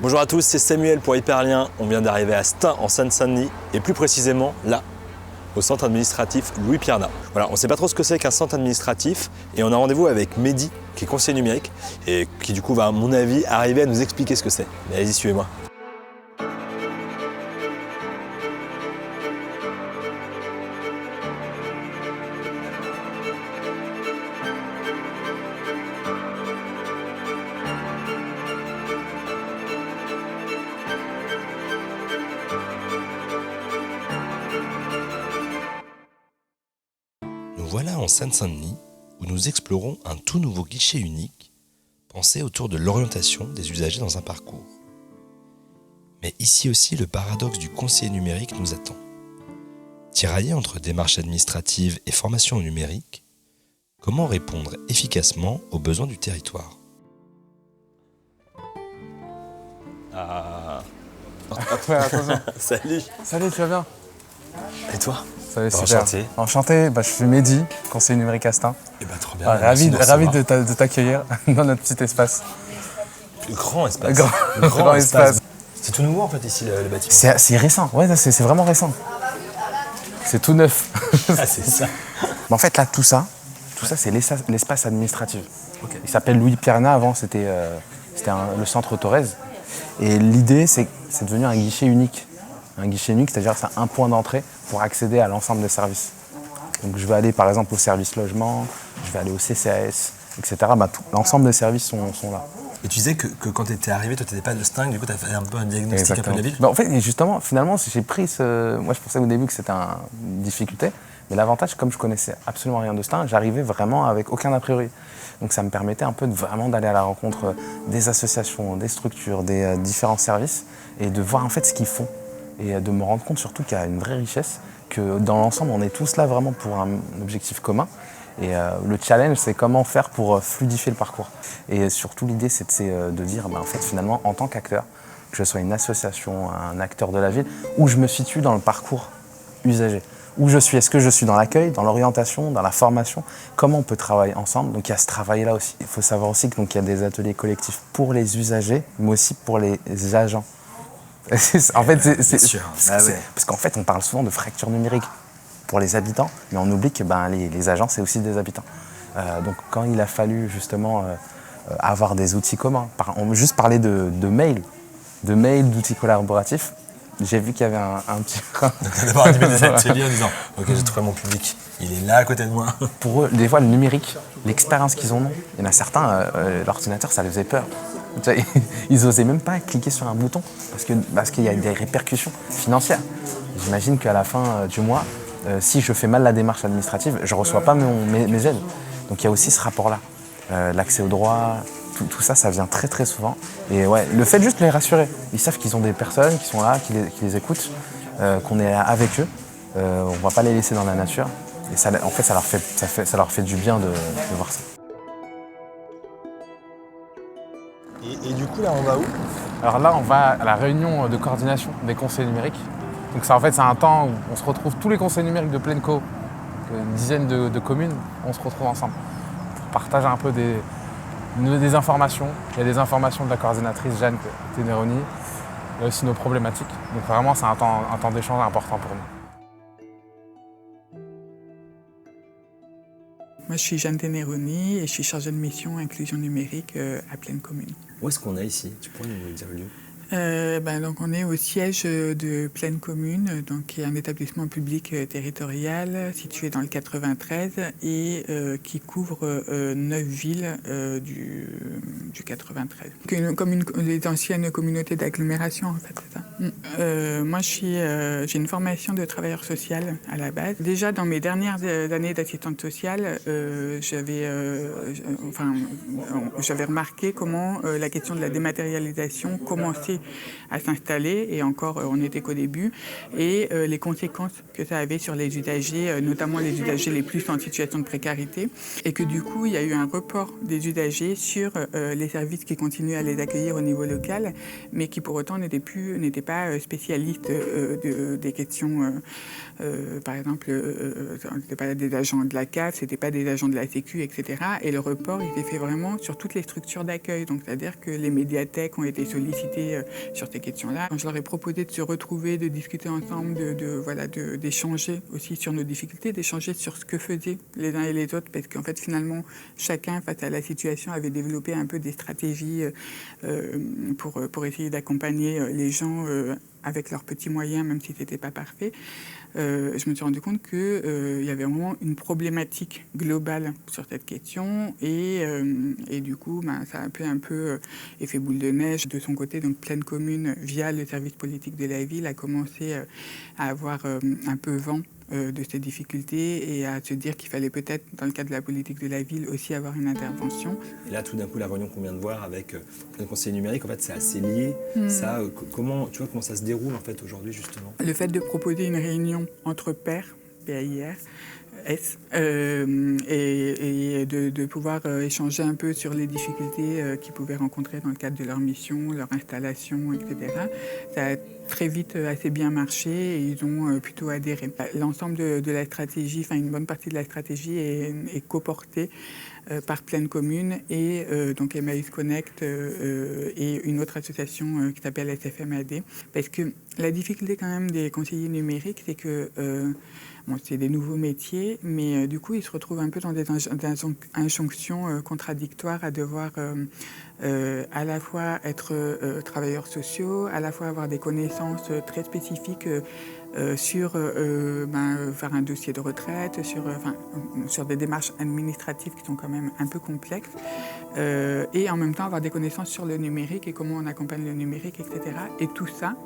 Bonjour à tous, c'est Samuel pour Hyperlien. On vient d'arriver à Stein en Seine-Saint-Denis et plus précisément là, au centre administratif Louis Piernat. Voilà, on ne sait pas trop ce que c'est qu'un centre administratif et on a rendez-vous avec Mehdi qui est conseiller numérique et qui du coup va à mon avis arriver à nous expliquer ce que c'est. Mais allez-y, suivez-moi. Nous voilà en Seine-Saint-Denis où nous explorons un tout nouveau guichet unique pensé autour de l'orientation des usagers dans un parcours. Mais ici aussi, le paradoxe du conseiller numérique nous attend. Tiraillé entre démarches administratives et formation au numérique, comment répondre efficacement aux besoins du territoire ? Ah. Ouais, attention. Salut. Salut, tu vas bien? Et toi? Salut, super. Enchanté. Enchanté, je suis Mehdi, conseiller numérique à Stein. Eh ben, trop bien. Ravi Merci de t'accueillir dans notre petit espace. Le grand espace. Grand espace. C'est tout nouveau en fait ici le bâtiment. C'est récent, ouais, c'est vraiment récent. C'est tout neuf. Ah, c'est ça. En fait, là, tout ça c'est l'espace administratif. Okay. Il s'appelle Louis Piernat, avant c'était le centre Thorez. Et l'idée, c'est devenu un guichet unique. Un guichet unique, c'est-à-dire que c'est un point d'entrée pour accéder à l'ensemble des services. Donc je vais aller par exemple au service logement, je vais aller au CCAS, etc. L'ensemble des services sont là. Et tu disais que quand tu étais arrivé, toi tu n'étais pas de Stein, du coup tu as fait un peu un diagnostic. Exactement. Un peu de la ville. En fait, justement, finalement, j'ai pris Moi je pensais au début que c'était une difficulté, mais l'avantage, comme je connaissais absolument rien de Stein, j'arrivais vraiment avec aucun a priori. Donc ça me permettait un peu vraiment d'aller à la rencontre des associations, des structures, des différents services, et de voir en fait ce qu'ils font. Et de me rendre compte surtout qu'il y a une vraie richesse, que dans l'ensemble, on est tous là vraiment pour un objectif commun. Et le challenge, c'est comment faire pour fluidifier le parcours. Et surtout, l'idée, c'est de dire, en fait, finalement, en tant qu'acteur, que je sois une association, un acteur de la ville, où je me situe dans le parcours usager. Où je suis, est-ce que je suis dans l'accueil, dans l'orientation, dans la formation? Comment on peut travailler ensemble? Donc il y a ce travail-là aussi. Il faut savoir aussi qu'il y a des ateliers collectifs pour les usagers, mais aussi pour les agents. En fait, parce qu'en fait, on parle souvent de fracture numérique pour les habitants, mais on oublie que les agents, c'est aussi des habitants. Donc, quand il a fallu justement avoir des outils communs, juste parler de mail, d'outils collaboratifs, j'ai vu qu'il y avait un petit frein. D'abord animer des ateliers en disant « Ok, j'ai trouvé mon public, il est là à côté de moi ». Pour eux, des fois, le numérique, l'expérience qu'ils ont, il y en a certains, l'ordinateur, ça les faisait peur. Ils n'osaient même pas cliquer sur un bouton parce qu'il y a des répercussions financières. J'imagine qu'à la fin du mois, si je fais mal la démarche administrative, je ne reçois pas mes aides. Donc il y a aussi ce rapport-là. L'accès au droit, tout ça, ça vient très très souvent. Et ouais, le fait juste de les rassurer. Ils savent qu'ils ont des personnes qui sont là, qui les écoutent, qu'on est avec eux. On ne va pas les laisser dans la nature. Et ça, en fait, ça leur fait du bien de voir ça. Et du coup, là, on va où? Alors là, on va à la réunion de coordination des conseils numériques. Donc ça, en fait, c'est un temps où on se retrouve, tous les conseils numériques de Plenco, une dizaine de communes, on se retrouve ensemble pour partager un peu des informations. Il y a des informations de la coordinatrice Jeanne Teneroni, il y a aussi nos problématiques. Donc vraiment, c'est un temps d'échange important pour nous. Moi, je suis Jeanne Teneroni et je suis chargée de mission inclusion numérique à Plaine Commune. Où est-ce qu'on est ici? Tu pourrais nous dire le lieu? Donc on est au siège de Plaine Commune, donc qui est un établissement public territorial situé dans le 93 et qui couvre 9 villes du 93. Les anciennes communautés d'agglomération, en fait, c'est ça. Moi, j'ai une formation de travailleur social à la base. Déjà, dans mes dernières années d'assistante sociale, j'avais remarqué comment la question de la dématérialisation commençait à s'installer, et encore on n'était qu'au début, et les conséquences que ça avait sur les usagers, notamment les usagers les plus en situation de précarité, et que du coup il y a eu un report des usagers sur les services qui continuaient à les accueillir au niveau local, mais qui pour autant n'étaient pas spécialistes des questions, par exemple, c'était pas des agents de la CAF, c'était pas des agents de la Sécu, etc. Et le report il s'est fait vraiment sur toutes les structures d'accueil, donc c'est-à-dire que les médiathèques ont été sollicitées sur ces questions-là. Quand je leur ai proposé de se retrouver, de discuter ensemble, d'échanger aussi sur nos difficultés, d'échanger sur ce que faisaient les uns et les autres, parce qu'en fait, finalement, chacun, face à la situation, avait développé un peu des stratégies pour essayer d'accompagner les gens avec leurs petits moyens, même si ce n'était pas parfait. Je me suis rendu compte qu'il y avait vraiment une problématique globale sur cette question et du coup, ça a un peu effet boule de neige. De son côté, donc Plaine Commune, via le service politique de la ville, a commencé à avoir un peu vent de ces difficultés et à se dire qu'il fallait peut-être, dans le cadre de la politique de la ville, aussi avoir une intervention. Et là, tout d'un coup, la réunion qu'on vient de voir avec le conseiller numérique, en fait, c'est assez lié. Ça, comment ça se déroule en fait aujourd'hui, justement? Le fait de proposer une réunion entre pairs, PAIR, et de pouvoir échanger un peu sur les difficultés qu'ils pouvaient rencontrer dans le cadre de leur mission, leur installation, etc. Ça a très vite assez bien marché et ils ont plutôt adhéré. L'ensemble de la stratégie, une bonne partie de la stratégie est coportée par Plaine Commune et donc Emmaüs Connect et une autre association qui s'appelle SFMAD. Parce que la difficulté quand même des conseillers numériques, c'est que c'est des nouveaux métiers, mais du coup, ils se retrouvent un peu dans des injonctions contradictoires à devoir à la fois être travailleurs sociaux, à la fois avoir des connaissances très spécifiques sur faire un dossier de retraite, sur des démarches administratives qui sont quand même un peu complexes, et en même temps avoir des connaissances sur le numérique et comment on accompagne le numérique, etc. Et tout ça,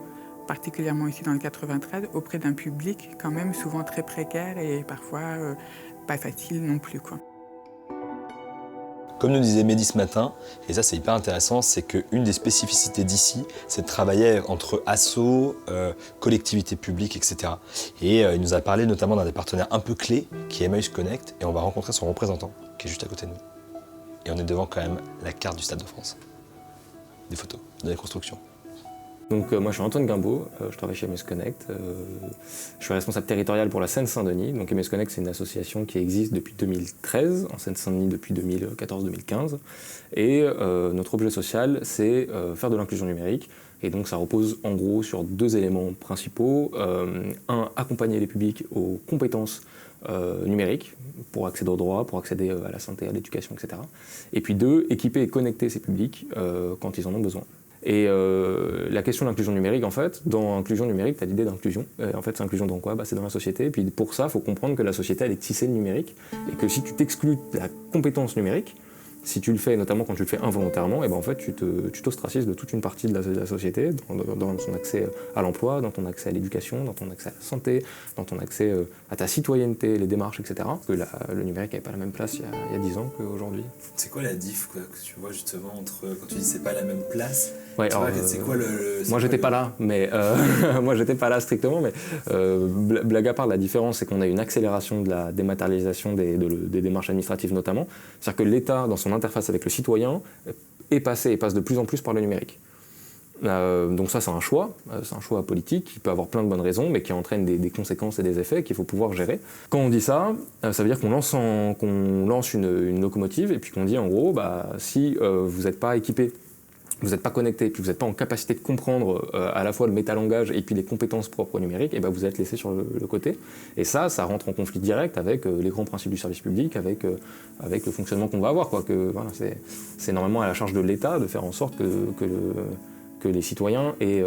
particulièrement ici dans le 93, auprès d'un public quand même souvent très précaire et parfois pas facile non plus, quoi. Comme nous disait Mehdi ce matin, et ça c'est hyper intéressant, c'est qu'une des spécificités d'ici, c'est de travailler entre assos, collectivités publiques, etc. Et il nous a parlé notamment d'un des partenaires un peu clés, qui est Emmaüs Connect, et on va rencontrer son représentant, qui est juste à côté de nous. Et on est devant quand même la carte du Stade de France. Des photos, de la construction. Donc moi je suis Antoine Guimbaud, je travaille chez Emmaüs Connect, je suis responsable territorial pour la Seine-Saint-Denis. Donc Emmaüs Connect, c'est une association qui existe depuis 2013, en Seine-Saint-Denis depuis 2014-2015, et notre objet social c'est faire de l'inclusion numérique, et donc ça repose en gros sur deux éléments principaux. Un, accompagner les publics aux compétences numériques pour accéder aux droits, pour accéder à la santé, à l'éducation, etc. Et puis deux, équiper et connecter ces publics quand ils en ont besoin. Et la question de l'inclusion numérique, en fait, dans l'inclusion numérique, tu as l'idée d'inclusion. En fait, c'est inclusion dans quoi ? C'est dans la société. Et puis pour ça, il faut comprendre que la société, elle est tissée de numérique. Et que si tu t'exclus de la compétence numérique, si tu le fais, notamment quand tu le fais involontairement, et ben en fait, tu t'ostracises de toute une partie de la société, dans son accès à l'emploi, dans ton accès à l'éducation, dans ton accès à la santé, dans ton accès à ta citoyenneté, les démarches, etc. Parce que le numérique n'avait pas la même place il y a 10 ans qu'aujourd'hui. C'est quoi la diff que tu vois justement entre, quand tu dis c'est pas la même place, ouais, alors, c'est quoi le... Moi j'étais pas là, mais moi j'étais pas là strictement, mais blague à part, la différence c'est qu'on a une accélération de la dématérialisation des démarches administratives notamment. C'est-à-dire que l'État, dans son interface avec le citoyen, passe de plus en plus par le numérique. Donc ça c'est un choix politique qui peut avoir plein de bonnes raisons, mais qui entraîne des conséquences et des effets qu'il faut pouvoir gérer. Quand on dit ça, ça veut dire qu'on lance une locomotive et puis qu'on dit en gros, si vous n'êtes pas équipé, vous n'êtes pas connecté, puis vous n'êtes pas en capacité de comprendre à la fois le métalangage et puis les compétences propres au numérique, et vous êtes laissé sur le côté. Et ça rentre en conflit direct avec les grands principes du service public, avec le fonctionnement qu'on va avoir, quoi. C'est normalement à la charge de l'État de faire en sorte que les citoyens aient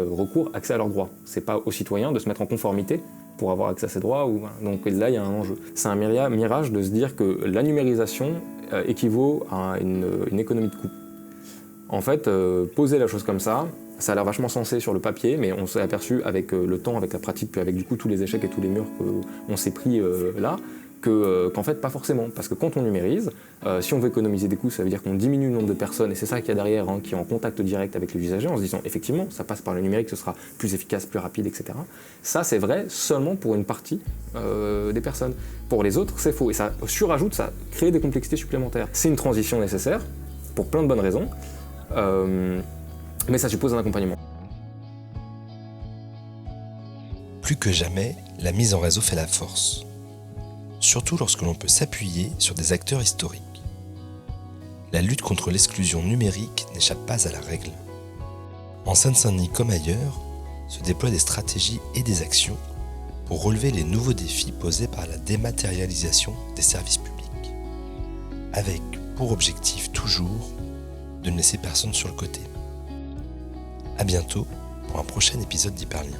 accès à leurs droits. C'est pas aux citoyens de se mettre en conformité pour avoir accès à ces droits. Donc là, il y a un enjeu. C'est un mirage de se dire que la numérisation équivaut à une économie de coût. En fait, poser la chose comme ça a l'air vachement sensé sur le papier, mais on s'est aperçu avec le temps, avec la pratique, puis avec du coup tous les échecs et tous les murs qu'on s'est pris là, qu'en fait pas forcément. Parce que quand on numérise, si on veut économiser des coûts, ça veut dire qu'on diminue le nombre de personnes, et c'est ça qu'il y a derrière, qui est en contact direct avec les usagers, en se disant effectivement, ça passe par le numérique, ce sera plus efficace, plus rapide, etc. Ça c'est vrai seulement pour une partie des personnes. Pour les autres, c'est faux. Et ça surajoute, ça crée des complexités supplémentaires. C'est une transition nécessaire, pour plein de bonnes raisons. Mais ça suppose un accompagnement. Plus que jamais, la mise en réseau fait la force. Surtout lorsque l'on peut s'appuyer sur des acteurs historiques. La lutte contre l'exclusion numérique n'échappe pas à la règle. En Seine-Saint-Denis comme ailleurs, se déploient des stratégies et des actions pour relever les nouveaux défis posés par la dématérialisation des services publics, avec pour objectif toujours de ne laisser personne sur le côté. À bientôt pour un prochain épisode d'Hyperlien.